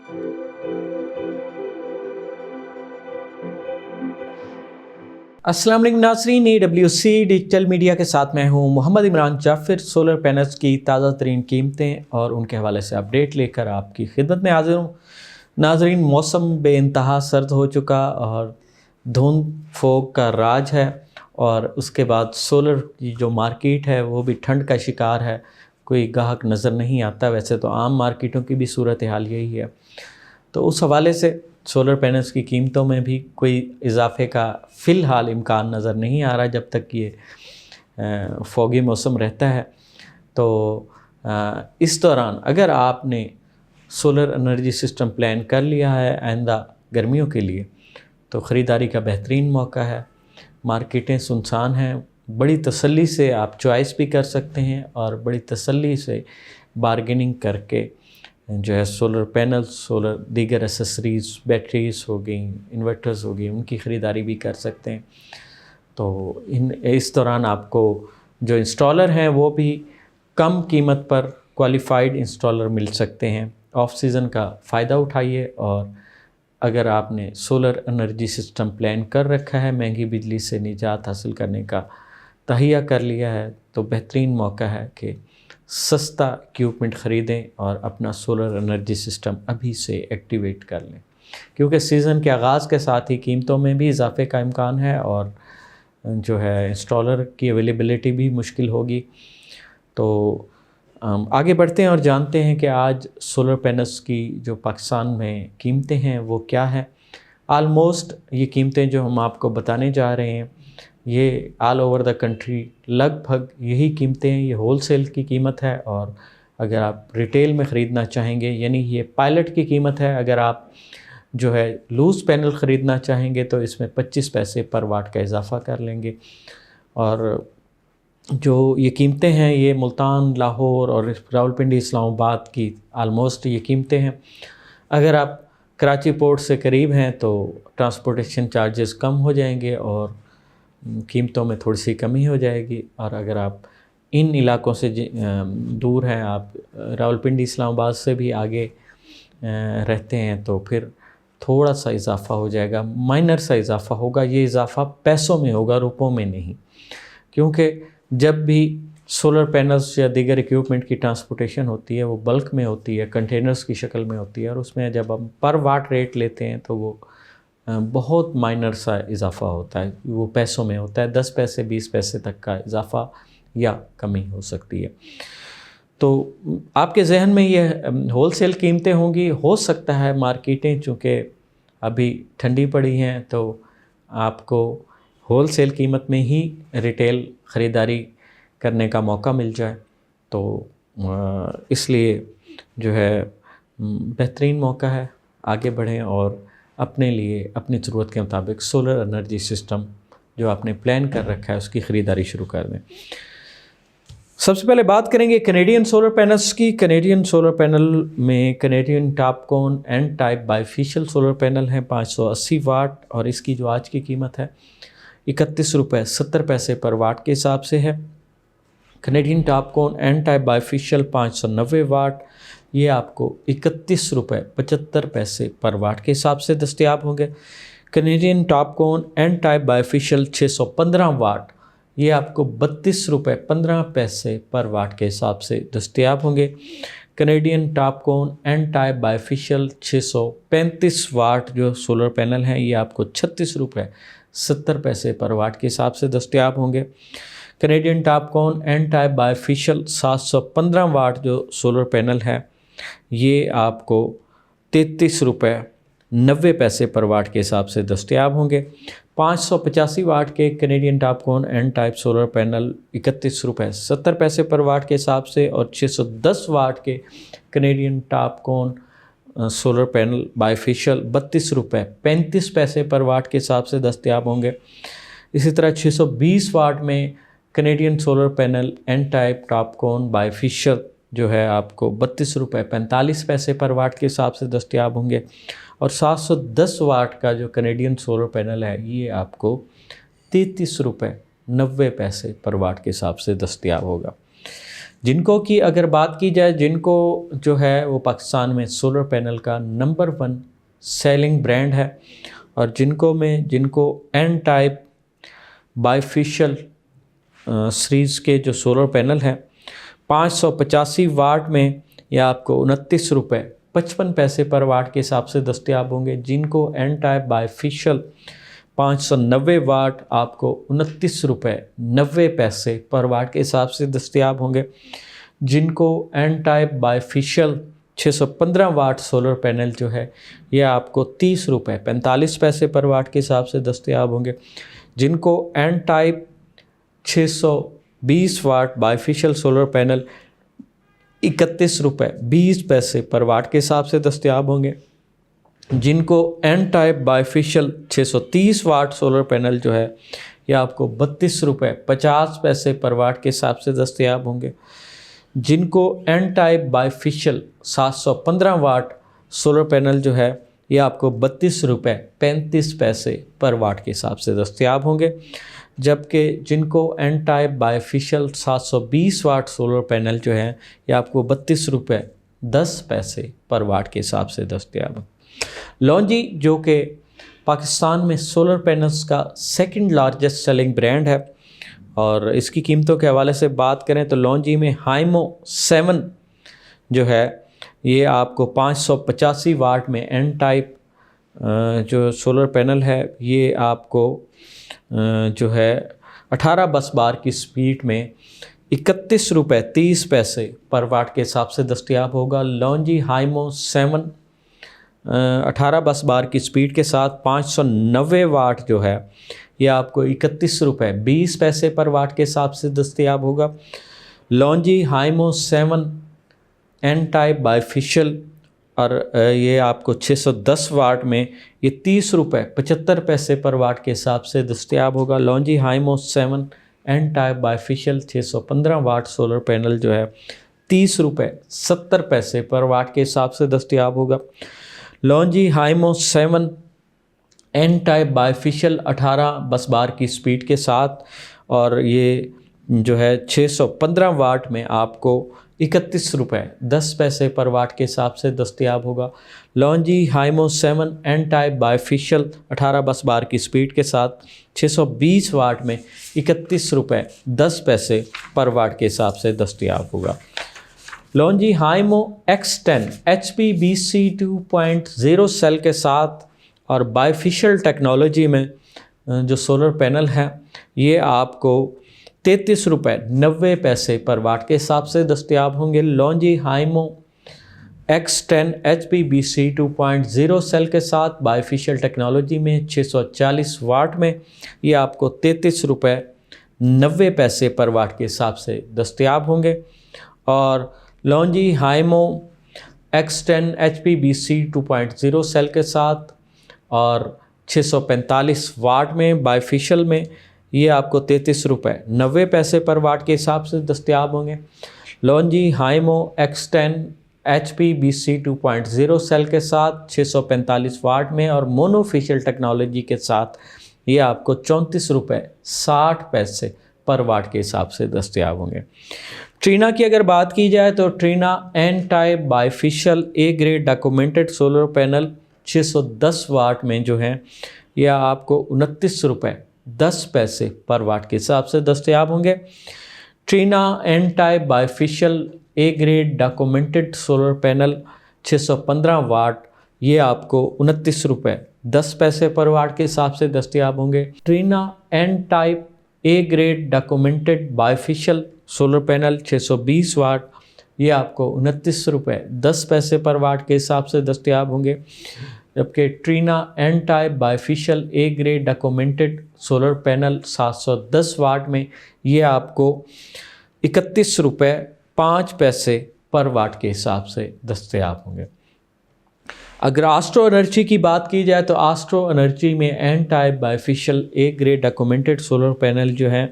अस्सलाम वालेकुम नाज़रीन, AWC डिजिटल मीडिया के साथ मैं हूं मोहम्मद इमरान जाफ़िर। सोलर पैनल्स की ताज़ा तरीन कीमतें और उनके हवाले से अपडेट लेकर आपकी खिदमत में हाजिर हूं। नाज़रीन, मौसम बेइंतहा सर्द हो चुका और धुंध फोग का राज है, और उसके बाद सोलर की जो मार्केट है वो भी ठंड का शिकार है। कोई गाहक नज़र नहीं आता। वैसे तो आम मार्केटों की भी सूरत हाल यही है। तो उस हवाले से सोलर पैनल्स की कीमतों में भी कोई इजाफे का फ़िलहाल इम्कान नज़र नहीं आ रहा जब तक ये फोगी मौसम रहता है। तो इस दौरान अगर आपने सोलर एनर्जी सिस्टम प्लान कर लिया है आइंदा गर्मियों के लिए, तो ख़रीदारी का बेहतरीन मौका है। मार्केटें सुनसान हैं, बड़ी तसल्ली से आप चॉइस भी कर सकते हैं और बड़ी तसल्ली से बारगेनिंग करके जो है सोलर पैनल्स, सोलर दीगर एसेसरीज़, बैटरीज़ हो गई, इन्वर्टर्स हो गई, उनकी ख़रीदारी भी कर सकते हैं। तो इस दौरान आपको जो इंस्टॉलर हैं वो भी कम कीमत पर क्वालिफ़ाइड इंस्टॉलर मिल सकते हैं। ऑफ सीज़न का फ़ायदा उठाइए, और अगर आपने सोलर एनर्जी सिस्टम प्लान कर रखा है, महंगी बिजली से निजात हासिल करने का तहिया कर लिया है, तो बेहतरीन मौका है कि सस्ता इक्विपमेंट ख़रीदें और अपना सोलर एनर्जी सिस्टम अभी से एक्टिवेट कर लें, क्योंकि सीज़न के आगाज़ के साथ ही कीमतों में भी इजाफे का इम्कान है और जो है इंस्टॉलर की अवेलेबिलिटी भी मुश्किल होगी। तो आगे बढ़ते हैं और जानते हैं कि आज सोलर पैनल्स की जो पाकिस्तान में कीमतें हैं वो क्या है। आलमोस्ट ये कीमतें जो हम आपको बताने जा रहे हैं ये ऑल ओवर द कंट्री लगभग यही कीमतें हैं। ये होलसेल की कीमत है, और अगर आप रिटेल में ख़रीदना चाहेंगे, यानी ये पायलट की कीमत है। अगर आप जो है लूज़ पैनल ख़रीदना चाहेंगे तो इसमें 25 पैसे पर वाट का इजाफ़ा कर लेंगे। और जो ये कीमतें हैं ये मुल्तान, लाहौर और रावलपिंडी, इस्लामाबाद की आलमोस्ट ये कीमतें हैं। अगर आप कराची पोर्ट से करीब हैं तो ट्रांसपोर्टेशन चार्जेस कम हो जाएंगे और कीमतों में थोड़ी सी कमी हो जाएगी। और अगर आप इन इलाकों से दूर हैं, आप रावलपिंडी, इस्लामाबाद से भी आगे रहते हैं, तो फिर थोड़ा सा इजाफ़ा हो जाएगा, माइनर सा इजाफ़ा होगा। ये इजाफ़ा पैसों में होगा, रुपयों में नहीं, क्योंकि जब भी सोलर पैनल्स या दीगर इक्विपमेंट की ट्रांसपोर्टेशन होती है वो बल्क में होती है, कंटेनर्स की शक्ल में होती है, और उसमें जब हम पर वाट रेट लेते हैं तो वो बहुत माइनर सा इजाफ़ा होता है, वो पैसों में होता है। 10 पैसे 20 पैसे तक का इजाफ़ा या कमी हो सकती है। तो आपके जहन में ये होलसेल कीमतें होंगी। हो सकता है मार्केटें चूँकि अभी ठंडी पड़ी हैं तो आपको होलसेल कीमत में ही रिटेल ख़रीदारी करने का मौका मिल जाए, तो इसलिए जो है बेहतरीन मौका है। आगे बढ़ें और अपने लिए अपनी ज़रूरत के मुताबिक सोलर एनर्जी सिस्टम जो आपने प्लान कर रखा है उसकी ख़रीदारी शुरू कर दें। सबसे पहले बात करेंगे कैनेडियन सोलर पैनल्स की। कैनेडियन सोलर पैनल में Canadian TOPCon N type bifacial solar panel है 580 वाट, और इसकी जो आज की कीमत है 31 रुपये 70 पैसे पर वाट के हिसाब से है। Canadian TOPCon N type bifacial 590 watt, ये आपको 31 रुपये 75 पैसे पर वाट के हिसाब से दस्तयाब होंगे। Canadian TOPCon N type bifacial 615 watt, ये आपको 32 रुपये 15 पैसे पर वाट के हिसाब से दस्तयाब होंगे। Canadian TOPCon N type bifacial 635 watt जो सोलर पैनल हैं ये आपको 36 रुपये 70 पैसे पर वाट के हिसाब से दस्तयाब होंगे। Canadian TOPCon N type bifacial 715 watt जो सोलर पैनल है ये आपको 33 रुपये 90 पैसे पर वाट के हिसाब से दस्तयाब होंगे। 585 वाट के Canadian TOPCon N type solar panel 31 रुपये 70 पैसे पर वाट के हिसाब से, और 610 वाट के Canadian Topcon solar panel bifacial 32 रुपये 35 पैसे पर वाट के हिसाब से दस्तयाब होंगे। इसी तरह 620 वाट में Canadian solar panel N type TOPCon bifacial जो है आपको 32 रुपये 45 पैसे पर वाट के हिसाब से दस्तयाब होंगे, और 710 वाट का जो कैनेडियन सोलर पैनल है ये आपको 33 रुपये 90 पैसे पर वाट के हिसाब से दस्तयाब होगा। जिनको की अगर बात की जाए, जिनको जो है वो पाकिस्तान में सोलर पैनल का नंबर 1 सेलिंग ब्रांड है, और जिनको एन टाइप बाइफेशियल सीरीज़ के जो सोलर पैनल हैं 585 वाट में यह आपको 29 रुपये 55 पैसे पर वाट के हिसाब से दस्तयाब होंगे। जिनको एन टाइप बाइफेशियल 590 वाट आपको 29 रुपये 90 पैसे पर वाट के हिसाब से दस्तयाब होंगे। जिनको N type bifacial 615 watt solar panel जो है यह आपको 30 रुपये 45 पैसे पर वाट के हिसाब से दस्तयाब होंगे। जिनको एन टाइप 620 वाट बाइफेशियल सोलर पैनल 31 रुपये 20 पैसे पर वाट के हिसाब से दस्तयाब होंगे। जिनको N type bifacial 630 watt solar panel जो है यह आपको 32 रुपये 50 पैसे पर वाट के हिसाब से दस्तयाब होंगे। जिनको N type bifacial 715 watt solar panel जो है यह आपको 32 रुपये 35 पैसे पर वाट के हिसाब से दस्तयाब होंगे। जबकि जिनको N type bifacial 720 watt solar panel जो है यह आपको 32 रुपये 10 पैसे पर वाट के हिसाब से दस्तयाब है। लॉन्जी जो कि पाकिस्तान में सोलर पैनल्स का सेकंड लार्जेस्ट सेलिंग ब्रांड है, और इसकी कीमतों के हवाले से बात करें तो लॉन्जी में हाइमो 7 जो है ये आपको 585 वाट में एन टाइप जो सोलर पैनल है ये आपको जो है 18 बस बार की स्पीड में 31 रुपये 30 पैसे पर वाट के हिसाब से दस्तयाब होगा। लॉन्जी हाइमो 7 18 बस बार की स्पीड के साथ 590 वाट जो है यह आपको 31 रुपये 20 पैसे पर वाट के हिसाब से दस्तयाब होगा। Longi Hi MO 7 N type bifacial और ये आपको 610 वाट में ये 30 रुपये 75 पैसे पर वाट के हिसाब से दस्तयाब होगा। Longi Hi MO 7 N type bifacial 615 watt solar panel जो है 30 रुपये 70 पैसे पर वाट के हिसाब से दस्तयाब होगा। Longi Hi MO 7 N type bifacial 18 bus बार की स्पीड के साथ और ये जो है 615 वाट में आपको 31 रुपये 10 पैसे पर वाट के हिसाब से दस्तयाब होगा। Longi Hi MO 7 N type bifacial 18 bus बार की स्पीड के साथ 620 वाट में 31 रुपये 10 पैसे पर वाट के हिसाब से दस्तयाब होगा। लॉन्जी हाइमो X10 HPBC 2.0 सेल के साथ और बाइफेशियल टेक्नोलॉजी में जो सोलर पैनल है ये आपको 33 रुपये 90 पैसे पर वाट के हिसाब से दस्तयाब होंगे। लॉन्जी हाइमो X10 HPBC 2.0 सेल के साथ बाइफेशियल टेक्नोलॉजी में 640 वाट में ये आपको 33 रुपये 90 पैसे पर वाट के हिसाब से दस्तयाब होंगे। और लॉन्जी हाइमो X10 HPBC 2.0 सेल के साथ और 645 वाट में बाइफेशियल में ये आपको 33 रुपये 90 पैसे पर वाट के हिसाब से दस्तयाब होंगे। लॉन्जी हाइमो X10 HPBC 2.0 सेल के साथ 645 वाट में और मोनोफेशियल टेक्नोलॉजी के साथ ये आपको 34 रुपये 60 पैसे पर वाट के हिसाब से दस्तयाब होंगे। ट्रीना की अगर बात की जाए तो Trina N type bifacial A grade documented solar panel 610 watt में जो है यह आपको 29 रुपये 10 पैसे पर वाट के हिसाब से दस्तयाब होंगे। Trina N type bifacial A grade documented solar panel 615 watt ये आपको 29 रुपये 10 पैसे पर वाट के हिसाब से दस्तयाब होंगे। Trina N type A grade documented bifacial solar panel 620 watt ये आपको 29 रुपये 10 पैसे पर वाट के हिसाब से दस्तयाब होंगे। जबकि Trina N type bifacial A grade documented solar panel 710 watt में ये आपको 31 रुपये 5 पैसे पर वाट के हिसाब से दस्तयाब होंगे। अगर एस्ट्रो एनर्जी की बात की जाए तो एस्ट्रो एनर्जी में N type bifacial A grade documented solar panel जो है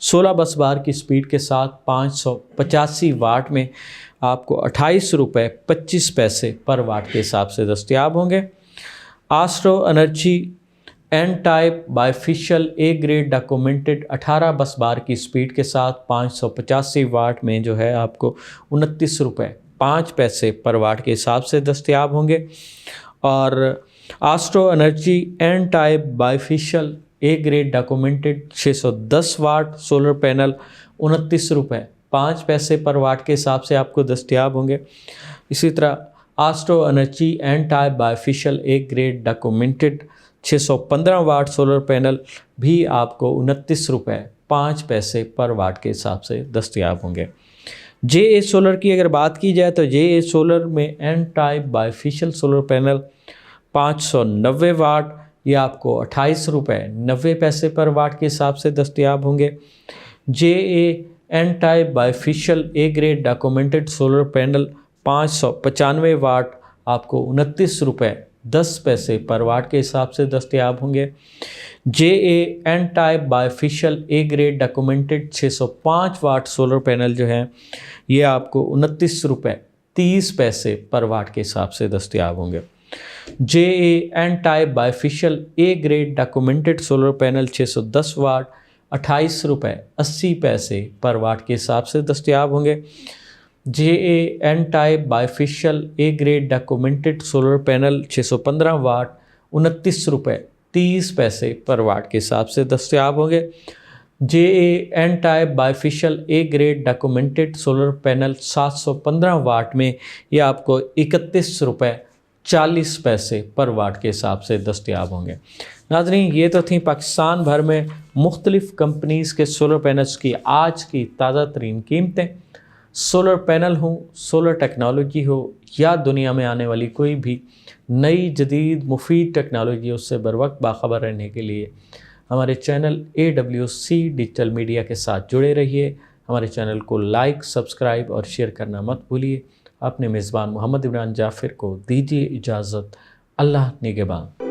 16 बस बार की स्पीड के साथ 585 वाट में आपको 28 रुपये 25 पैसे पर वाट के हिसाब से दस्तयाब होंगे। Astro Energy N type bifacial A grade documented 18 bus बार की स्पीड के साथ 585 वाट में जो है आपको 29 रुपये 5 पैसे पर वाट के हिसाब से दस्तयाब होंगे। और Astro Energy N type bifacial A grade documented 610 watt solar panel 29 रुपये 5 पैसे पर वाट के हिसाब से आपको दस्तयाब होंगे। इसी तरह Astro Energy N type bifacial A grade documented 615 watt solar panel भी आपको 29 रुपये 5 पैसे पर वाट के हिसाब से दस्तयाब होंगे। JA सोलर की अगर बात की जाए तो JA सोलर में N type bifacial solar panel 590 watt ये आपको 28 रुपये 90 पैसे पर वाट के हिसाब से दस्तयाब होंगे। JA N type bifacial A grade documented solar panel 595 watt आपको 29 रुपये 10 पैसे पर वाट के हिसाब से दस्तयाब होंगे। JA N type bifacial A grade documented 605 watt solar panel जो हैं ये आपको 29 रुपये 30 पैसे पर वाट के हिसाब से दस्तयाब होंगे। JA N type bifacial A grade documented solar panel 610 watt 28 रुपये 80 पैसे पर वाट के हिसाब से दस्तयाब होंगे। JA N type bifacial A grade documented solar panel 615 watt 29 रुपये 30 पैसे पर वाट के हिसाब से दस्तयाब होंगे। JA N type bifacial A grade documented solar panel 715 watt में ये आपको 31 रुपये 40 पैसे पर वाट के हिसाब से दस्तयाब होंगे। नाज़रीन, ये तो थी पाकिस्तान भर में मुख्तलिफ़ कंपनीज़ के सोलर पैनल्स की आज की ताज़ा तरीन कीमतें। सोलर पैनल हो, सोलर टेक्नोलॉजी हो या दुनिया में आने वाली कोई भी नई जदीद मुफीद टेक्नोलॉजी उससे बर वक्त बाखबर रहने के लिए हमारे चैनल AWC डिजिटल मीडिया के साथ जुड़े रहिए। हमारे चैनल को लाइक, सब्सक्राइब और शेयर करना मत भूलिए। अपने मेज़बान मोहम्मद इमरान जाफ़िर को दीजिए इजाज़त। अल्लाह निगहबान।